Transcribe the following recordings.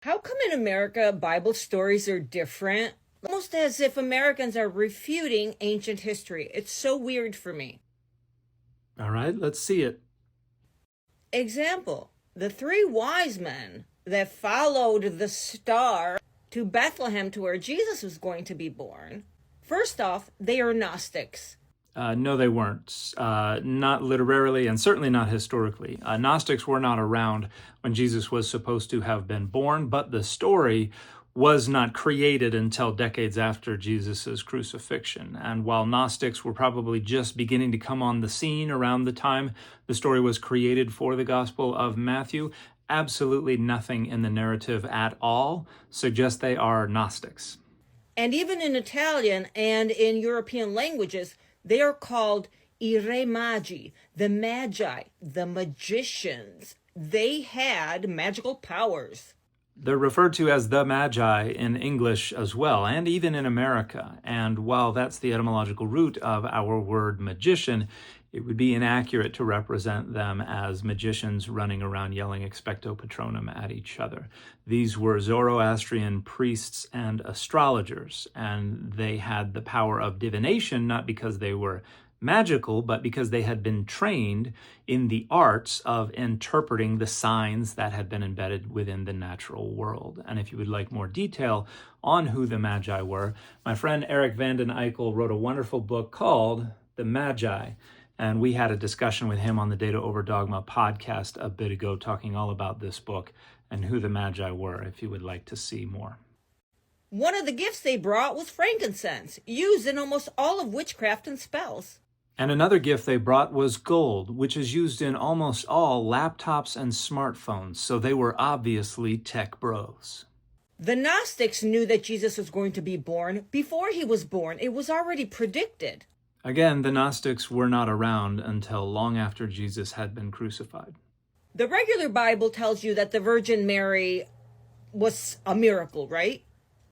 How come in America Bible stories are different? Almost as if Americans are refuting ancient history. It's so weird for me. All right, let's see it. Example, the three wise men that followed the star to Bethlehem to where Jesus was going to be born. First off, they are Gnostics. No, they weren't. Not literarily and certainly not historically. Gnostics were not around when Jesus was supposed to have been born, but the story was not created until decades after Jesus' crucifixion. And while Gnostics were probably just beginning to come on the scene around the time the story was created for the Gospel of Matthew, absolutely nothing in the narrative at all suggests they are Gnostics. And even in Italian and in European languages, they are called I Re Magi, the Magi, the magicians. They had magical powers. They're referred to as the Magi in English as well, and even in America. And while that's the etymological root of our word magician, it would be inaccurate to represent them as magicians running around yelling expecto patronum at each other. These were Zoroastrian priests and astrologers, and they had the power of divination not because they were magical, but because they had been trained in the arts of interpreting the signs that had been embedded within the natural world. And if you would like more detail on who the Magi were, my friend Eric Vanden Eykel wrote a wonderful book called The Magi. And we had a discussion with him on the Data Over Dogma podcast a bit ago, talking all about this book and who the Magi were, if you would like to see more. One of the gifts they brought was frankincense, used in almost all of witchcraft and spells. And another gift they brought was gold, which is used in almost all laptops and smartphones, so they were obviously tech bros. The Gnostics knew that Jesus was going to be born before he was born. It was already predicted. Again, the Gnostics were not around until long after Jesus had been crucified. The regular Bible tells you that the Virgin Mary was a miracle, right?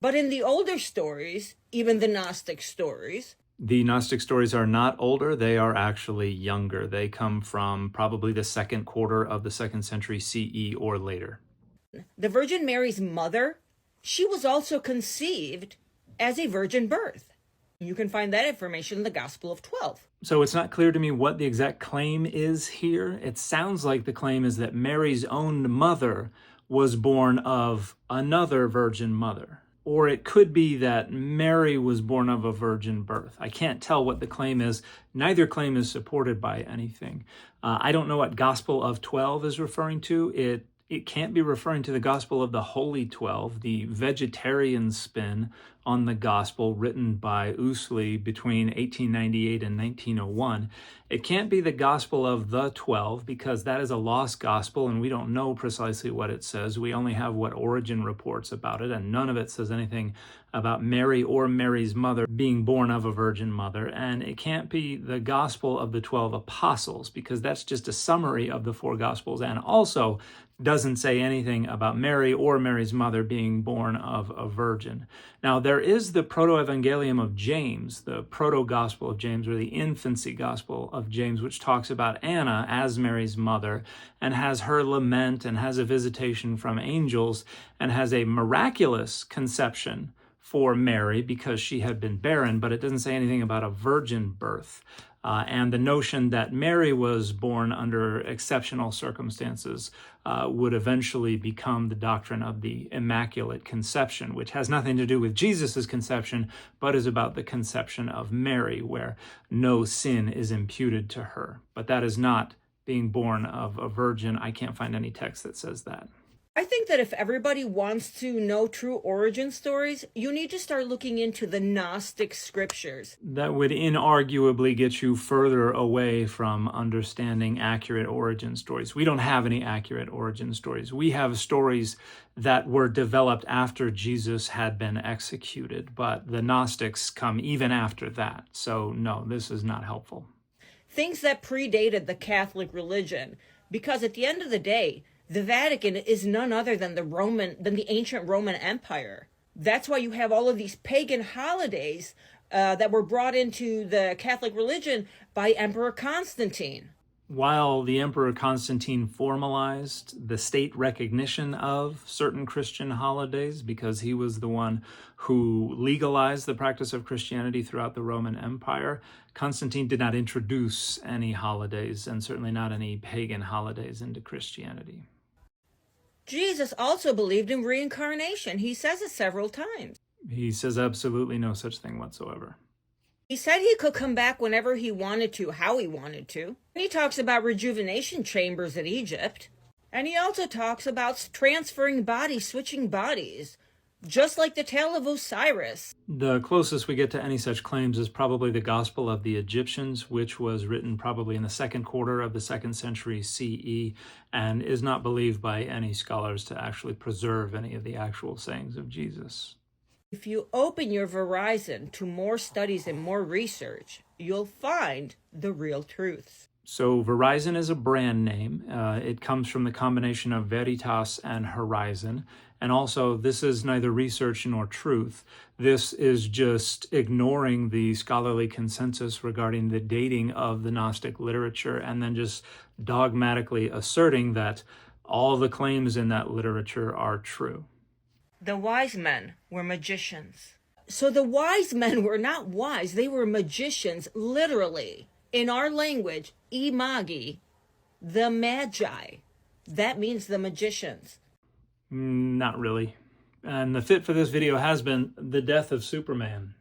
But in the older stories, even the Gnostic stories, the Gnostic stories are not older, they are actually younger. They come from probably the second quarter of the 2nd century CE or later. The Virgin Mary's mother, she was also conceived as a virgin birth. You can find that information in the Gospel of 12. So it's not clear to me what the exact claim is here. It sounds like the claim is that Mary's own mother was born of another virgin mother. Or it could be that Mary was born of a virgin birth. I can't tell what the claim is. Neither claim is supported by anything. I don't know what Gospel of 12 is referring to. It can't be referring to the Gospel of the Holy 12, the vegetarian spin on the Gospel written by Ousley between 1898 and 1901. It can't be the Gospel of the 12 because that is a lost Gospel and we don't know precisely what it says. We only have what Origen reports about it, and none of it says anything about Mary or Mary's mother being born of a virgin mother. And it can't be the Gospel of the 12 Apostles because that's just a summary of the 4 Gospels and also doesn't say anything about Mary or Mary's mother being born of a virgin. Now, there is the Proto-Evangelium of James, the Proto-Gospel of James, or the Infancy Gospel of James, which talks about Anna as Mary's mother and has her lament and has a visitation from angels and has a miraculous conception for Mary because she had been barren, but it doesn't say anything about a virgin birth. And the notion that Mary was born under exceptional circumstances would eventually become the doctrine of the Immaculate Conception, which has nothing to do with Jesus' conception, but is about the conception of Mary, where no sin is imputed to her. But that is not being born of a virgin. I can't find any text that says that. I think that if everybody wants to know true origin stories, you need to start looking into the Gnostic scriptures. That would inarguably get you further away from understanding accurate origin stories. We don't have any accurate origin stories. We have stories that were developed after Jesus had been executed, but the Gnostics come even after that. So no, this is not helpful. Things that predated the Catholic religion, because at the end of the day, the Vatican is none other than the ancient Roman Empire. That's why you have all of these pagan holidays that were brought into the Catholic religion by Emperor Constantine. While the Emperor Constantine formalized the state recognition of certain Christian holidays because he was the one who legalized the practice of Christianity throughout the Roman Empire, Constantine did not introduce any holidays, and certainly not any pagan holidays, into Christianity. Jesus also believed in reincarnation. He says it several times. He says absolutely no such thing whatsoever. He said he could come back whenever he wanted to, how he wanted to. And he talks about rejuvenation chambers in Egypt. And he also talks about transferring bodies, switching bodies, just like the tale of Osiris. The closest we get to any such claims is probably the Gospel of the Egyptians, which was written probably in the second quarter of the 2nd century CE and is not believed by any scholars to actually preserve any of the actual sayings of Jesus. If you open your Verizon to more studies and more research, you'll find the real truths. So Verizon is a brand name. It comes from the combination of Veritas and Horizon. And also, this is neither research nor truth. This is just ignoring the scholarly consensus regarding the dating of the Gnostic literature and then just dogmatically asserting that all the claims in that literature are true. The wise men were magicians. So the wise men were not wise, they were magicians, literally. In our language, Magi, the Magi. That means the magicians. Not really. And the fit for this video has been the death of Superman.